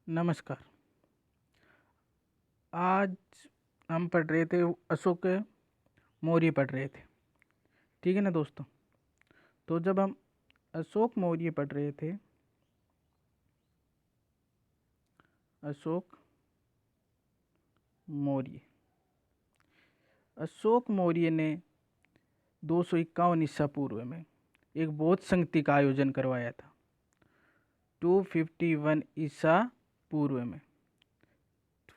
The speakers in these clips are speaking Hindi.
नमस्कार। आज हम पढ़ रहे थे अशोक मौर्य पढ़ रहे थे। ठीक है ना दोस्तों। तो जब हम अशोक मौर्य पढ़ रहे थे, अशोक मौर्य अशोक मौर्य ने 251 ईसा पूर्व में एक बौद्ध संगति का आयोजन करवाया था। 251 ईसा पूर्व में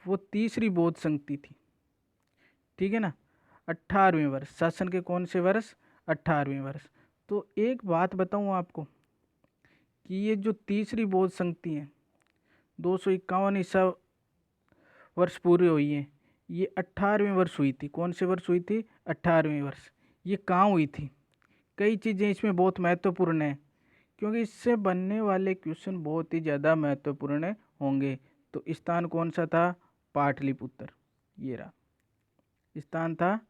वो तीसरी बौद्ध संगति थी। ठीक है ना। 18वें वर्ष, शासन के कौन से वर्ष? 18वें वर्ष। तो एक बात बताऊं आपको कि ये जो तीसरी बौद्ध संगति है 251 ईसा वर्ष पूरे हुई है, ये 18वें वर्ष हुई थी। कौन से वर्ष हुई थी? 18वें वर्ष। ये कहाँ हुई थी? कई चीज़ें इसमें बहुत महत्वपूर्ण है, क्योंकि इससे बनने वाले क्वेश्चन बहुत ही ज़्यादा महत्वपूर्ण होंगे। तो स्थान कौन सा था? पाटलिपुत्र। ये रहा स्थान था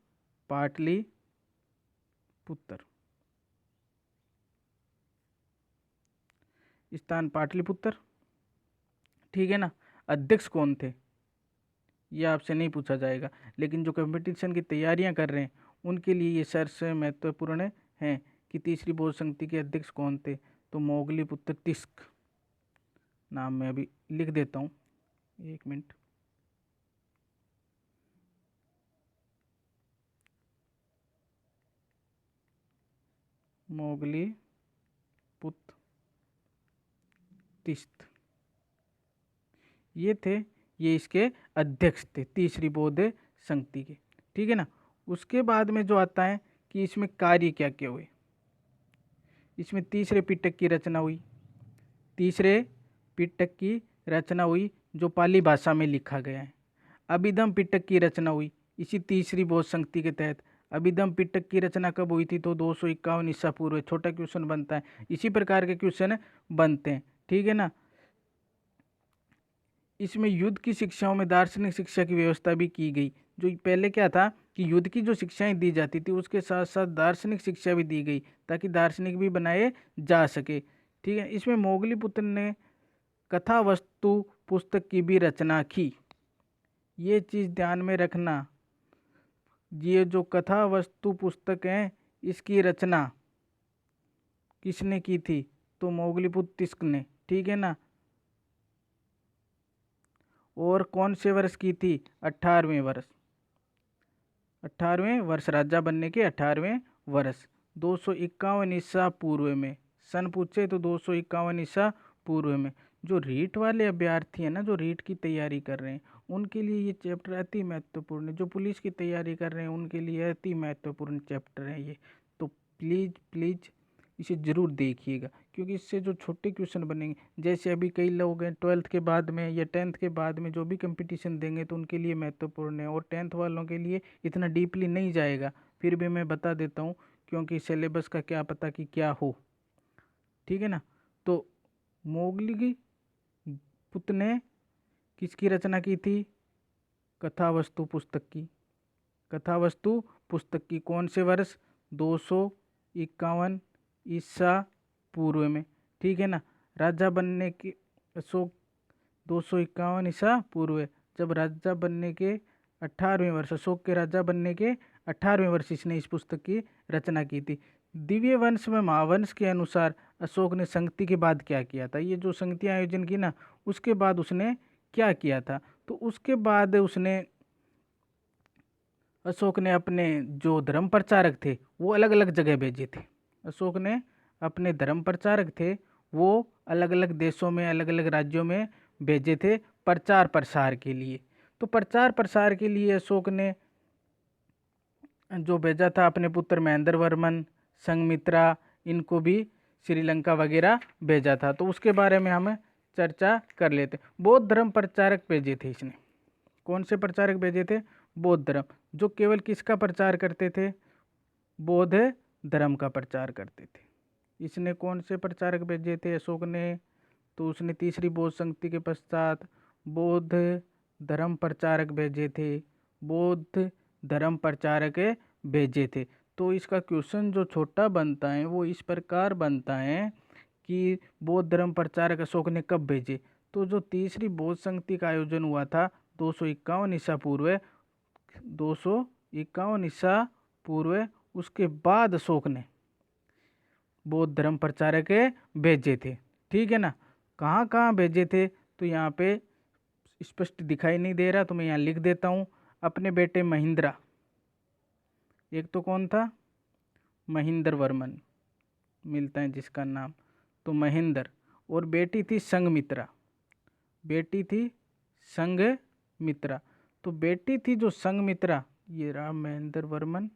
पाटलिपुत्र। स्थान पाटलिपुत्र। ठीक है ना। अध्यक्ष कौन थे? ये आपसे नहीं पूछा जाएगा, लेकिन जो कंपटीशन की तैयारियां कर रहे हैं उनके लिए ये सबसे महत्वपूर्ण है कि तीसरी बौद्ध संगति के अध्यक्ष कौन थे। तो मोगलीपुत्र तिस्क नाम मैं अभी लिख देता हूँ, 1 मिनट। मोगलीपुत्र तिस्क ये थे, ये इसके अध्यक्ष थे तीसरी बौद्ध संगति के। ठीक है ना। उसके बाद में जो आता है कि इसमें कार्य क्या क्या हुए। इसमें तीसरे पिटक की रचना हुई। तीसरे पिटक की रचना हुई जो पाली भाषा में लिखा गया है। अभिधम पिटक की रचना हुई इसी तीसरी बौद्ध संगति के तहत। अभिधम पिटक की रचना कब हुई थी? तो 251 ईसा पूर्व। छोटा क्वेश्चन बनता है, इसी प्रकार के क्वेश्चन बनते हैं। ठीक है ना। इसमें युद्ध की शिक्षाओं में दार्शनिक शिक्षा की व्यवस्था भी की गई। जो पहले क्या था कि युद्ध की जो शिक्षाएं दी जाती थी उसके साथ साथ दार्शनिक शिक्षा भी दी गई, ताकि दार्शनिक भी बनाए जा सके। ठीक है। इसमें मोगलीपुत्र ने कथा वस्तु पुस्तक की भी रचना की। ये चीज़ ध्यान में रखना, ये जो कथा वस्तु पुस्तक है इसकी रचना किसने की थी? तो मोगलीपुत्र तिस्क ने। ठीक है ना। और कौन से वर्ष की थी? 18वें वर्ष। 18वें वर्ष, राजा बनने के 18वें वर्ष। 251 ईसा पूर्व में। सन पूछे तो 251 ईसा पूर्व में। जो रीट वाले अभ्यर्थी हैं ना, जो रीट की तैयारी कर रहे हैं, उनके लिए ये चैप्टर अति महत्वपूर्ण है। जो पुलिस की तैयारी कर रहे हैं उनके लिए अति महत्वपूर्ण चैप्टर है ये। तो प्लीज़ प्लीज़ इसे ज़रूर देखिएगा, क्योंकि इससे जो छोटे क्वेश्चन बनेंगे, जैसे अभी कई लोग हैं 12th के बाद में या 10th के बाद में जो भी कंपटीशन देंगे तो उनके लिए महत्वपूर्ण है, और 10th वालों के लिए इतना डीपली नहीं जाएगा। फिर भी मैं बता देता हूँ, क्योंकि सिलेबस का क्या पता कि क्या हो। ठीक है ना। तो मोगली की पुत्र ने किसकी रचना की थी? कथा वस्तु पुस्तक की। कथा वस्तु पुस्तक की कौन से वर्ष? 251 ईसा पूर्व में। ठीक है ना। राजा बनने के अशोक 251 ईसा पूर्व, जब राजा बनने के 18वें वर्ष, अशोक के राजा बनने के 18वें वर्ष इसने इस पुस्तक की रचना की थी। दिव्य वंश में महावंश के अनुसार अशोक ने संगति के बाद क्या किया था? ये जो संगति आयोजन की ना, उसके बाद उसने क्या किया था? तो उसके बाद उसने, अशोक ने अपने जो धर्म प्रचारक थे वो अलग अलग जगह भेजे थे। अशोक ने अपने धर्म प्रचारक थे वो अलग अलग देशों में, अलग अलग राज्यों में भेजे थे प्रचार प्रसार के लिए। तो प्रचार प्रसार के लिए अशोक ने जो भेजा था अपने पुत्र महेंद्र वर्मन, संघमित्रा, इनको भी श्रीलंका वगैरह भेजा था। तो उसके बारे में हम चर्चा कर लेते। बौद्ध धर्म प्रचारक भेजे थे इसने। कौन से प्रचारक भेजे थे? बौद्ध धर्म। जो केवल किसका प्रचार करते थे? बौद्ध धर्म का प्रचार करते थे। इसने कौन से प्रचारक भेजे थे अशोक ने? तो उसने तीसरी बौद्ध संगति के पश्चात बौद्ध धर्म प्रचारक भेजे थे। बौद्ध धर्म प्रचारक भेजे थे। तो इसका क्वेश्चन जो छोटा बनता है वो इस प्रकार बनता है कि बौद्ध धर्म प्रचारक अशोक ने कब भेजे? तो जो तीसरी बौद्ध संगति का आयोजन हुआ था 251 ईसा पूर्व, 251 ईसा पूर्व, उसके बाद अशोक ने बौद्ध धर्म प्रचारक भेजे थे। ठीक है ना। कहाँ कहाँ भेजे थे तो यहाँ पे स्पष्ट दिखाई नहीं दे रहा तो मैं यहाँ लिख देता हूँ। अपने बेटे महेंद्र, एक तो कौन था, महेंद्र वर्मन मिलता है जिसका नाम, तो महेंद्र, और बेटी थी संघमित्रा, बेटी थी संघमित्रा। तो बेटी थी जो संघमित्रा, ये रहा महेंद्र वर्मन,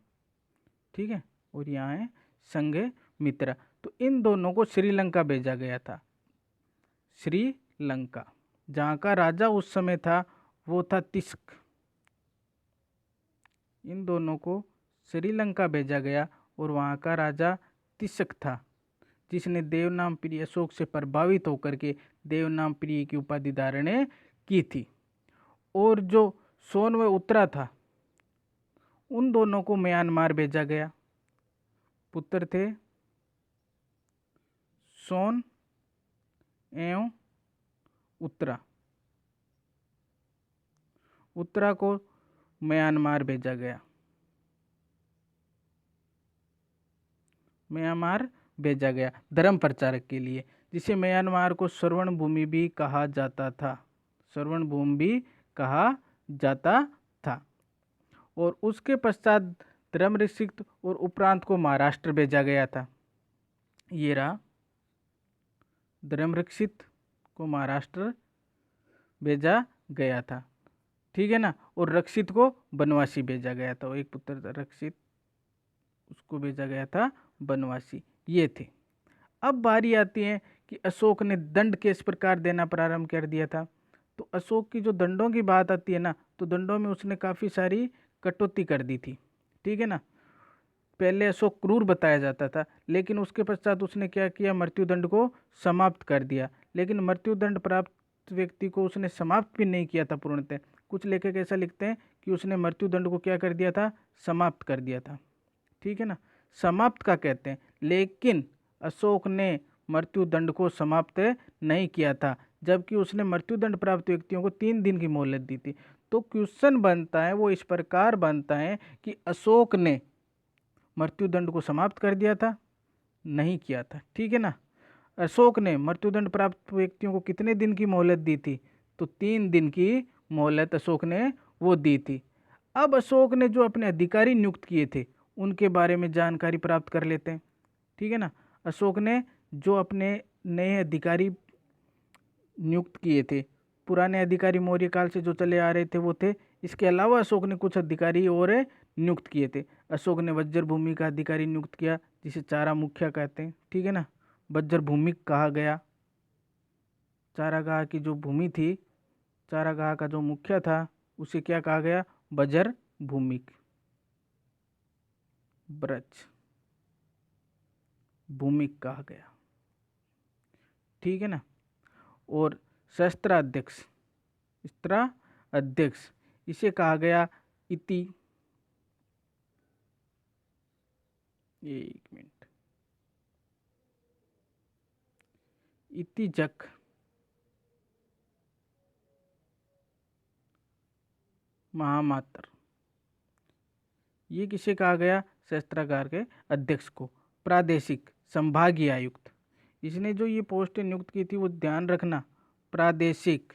ठीक है, और यहाँ है संघमित्रा। तो इन दोनों को श्रीलंका भेजा गया था। श्रीलंका, जहाँ का राजा उस समय था वो था तिस्क। इन दोनों को श्रीलंका भेजा गया और वहाँ का राजा तिस्क था, जिसने देवनाम प्रिय अशोक से प्रभावित होकर के देवनाम प्रिय की उपाधि धारण की थी। और जो सोन व उत्तरा था, उन दोनों को म्यांमार भेजा गया। पुत्र थे सोन एवं उत्तरा, उत्तरा को म्यांमार भेजा गया, म्यांमार भेजा गया धर्म प्रचारक के लिए, जिसे म्यांमार को श्रवण भूमि भी कहा जाता था, श्रवण भूमि भी कहा जाता था। और उसके पश्चात धर्मरक्षित और उपरांत को महाराष्ट्र भेजा गया था। ये रहा, धर्मरक्षित को महाराष्ट्र भेजा गया था। ठीक है ना। और रक्षित को बनवासी भेजा गया था, वो एक पुत्र था रक्षित, उसको भेजा गया था बनवासी। ये थे। अब बारी आती है कि अशोक ने दंड किस प्रकार देना प्रारंभ कर दिया था। तो अशोक की जो दंडों की बात आती है ना, तो दंडों में उसने काफ़ी सारी कटौती कर दी थी। ठीक है ना। पहले अशोक क्रूर बताया जाता था, लेकिन उसके पश्चात उसने क्या किया, मृत्युदंड को समाप्त कर दिया। लेकिन मृत्युदंड प्राप्त व्यक्ति को उसने समाप्त भी नहीं किया था पूर्णतः। कुछ लेखक ऐसा लिखते हैं कि उसने मृत्युदंड को क्या कर दिया था, समाप्त कर दिया था। ठीक है ना। समाप्त का कहते हैं, लेकिन अशोक ने मृत्युदंड को समाप्त नहीं किया था, जबकि उसने मृत्युदंड प्राप्त व्यक्तियों को 3 दिन की मोहलत दी थी। तो क्वेश्चन बनता है वो इस प्रकार बनता है कि अशोक ने मृत्युदंड को समाप्त कर दिया था, नहीं किया था। ठीक है ना। अशोक ने मृत्युदंड प्राप्त व्यक्तियों को कितने दिन की मोहलत दी थी, तो 3 दिन की मोहलत अशोक ने वो दी थी। अब अशोक ने जो अपने अधिकारी नियुक्त किए थे उनके बारे में जानकारी प्राप्त कर लेते हैं। ठीक है ना। अशोक ने जो अपने नए अधिकारी नियुक्त किए थे, पुराने अधिकारी मौर्य काल से जो चले आ रहे थे वो थे। इसके अलावा अशोक ने कुछ अधिकारी और नियुक्त किए थे। अशोक ने वज्र भूमि का अधिकारी नियुक्त किया, जिसे चारा मुखिया कहते हैं। ठीक है ना। वज्र भूमि कहा गया, चारागाह की जो भूमि थी, चारागाह का जो मुखिया था उसे क्या कहा गया, वज्र भूमिक, ब्रज भूमिक कहा गया। ठीक है ना। और शस्त्राध्यक्ष, शस्त्र अध्यक्ष, इसे कहा गया इति, एक मिनट, इतिजक महामात्र, ये किसे कहा गया, शस्त्रागार के अध्यक्ष को। प्रादेशिक संभागीय आयुक्त, इसने जो ये पोस्ट नियुक्त की थी वो ध्यान रखना, प्रादेशिक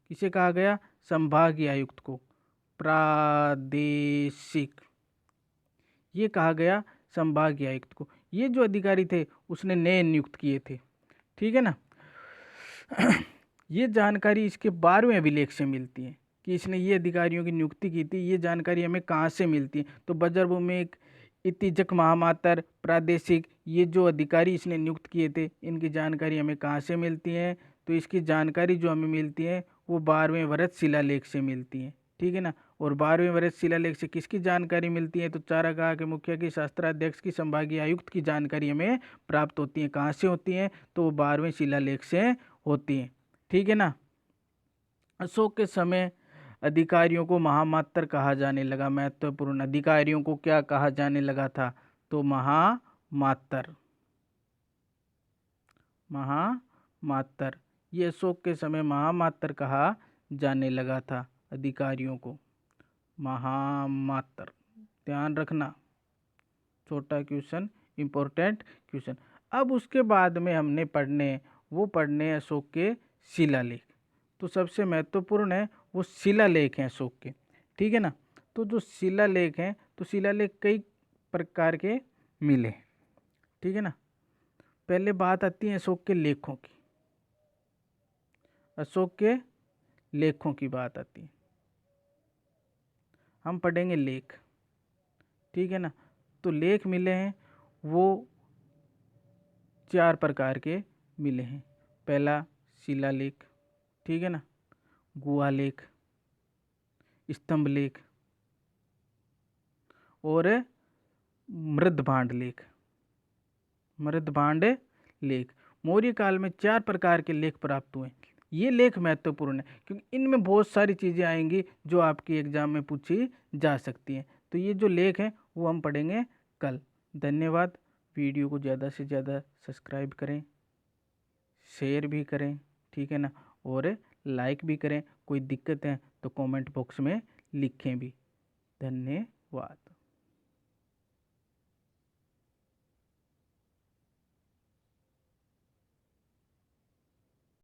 किसे कहा गया, संभागीय आयुक्त को, प्रादेशिक ये कहा गया संभागीय आयुक्त को। ये जो अधिकारी थे उसने नए नियुक्त किए थे। ठीक है ना। ये जानकारी इसके 12वें अभिलेख से मिलती है कि इसने ये अधिकारियों की नियुक्ति की थी। ये जानकारी हमें कहाँ से मिलती है, तो वज्र भूमिक, इतिजक महामातर, प्रादेशिक, ये जो अधिकारी इसने नियुक्त किए थे इनकी जानकारी हमें कहाँ से मिलती है, तो इसकी जानकारी जो हमें मिलती है वो 12वें वरद शिलालेख से मिलती है। ठीक है ना। और 12वें वरद शिलालेख से किसकी जानकारी मिलती है, तो चारागाह के मुखिया की, शास्त्राध्यक्ष की, संभागीय आयुक्त की जानकारी हमें प्राप्त होती है। कहाँ से होती है, तो वो 12वें शिलालेख से होती है। ठीक है ना। अशोक के समय अधिकारियों को महामात्र कहा जाने लगा। महत्वपूर्ण अधिकारियों को क्या कहा जाने लगा था, तो महामात्र, महामात्र, ये अशोक के समय महामात्र कहा जाने लगा था अधिकारियों को। महामात्र, ध्यान रखना, छोटा क्वेश्चन, इंपॉर्टेंट क्वेश्चन। अब उसके बाद में हमने पढ़ने अशोक के शिलालेख। तो सबसे महत्वपूर्ण है वो शिलालेख हैं अशोक के, ठीक है ना। तो जो शिलालेख हैं, तो शिलालेख कई प्रकार के मिले, ठीक है ना। पहले बात आती है अशोक के लेखों की। अशोक के लेखों की बात आती है, हम पढ़ेंगे लेख, ठीक है ना। तो लेख मिले हैं वो 4 प्रकार के मिले हैं। पहला शिलालेख, ठीक है ना, गुहा लेख, स्तंभ लेख और मृदभांड लेख। मृदभांड लेख मौर्य काल में 4 प्रकार के लेख प्राप्त हुए। ये लेख महत्वपूर्ण है क्योंकि इनमें बहुत सारी चीज़ें आएंगी जो आपके एग्जाम में पूछी जा सकती हैं। तो ये जो लेख हैं वो हम पढ़ेंगे कल। धन्यवाद। वीडियो को ज़्यादा से ज़्यादा सब्सक्राइब करें, शेयर भी करें, ठीक है ना, और लाइक भी करें। कोई दिक्कत है तो कमेंट बॉक्स में लिखें भी। धन्यवाद।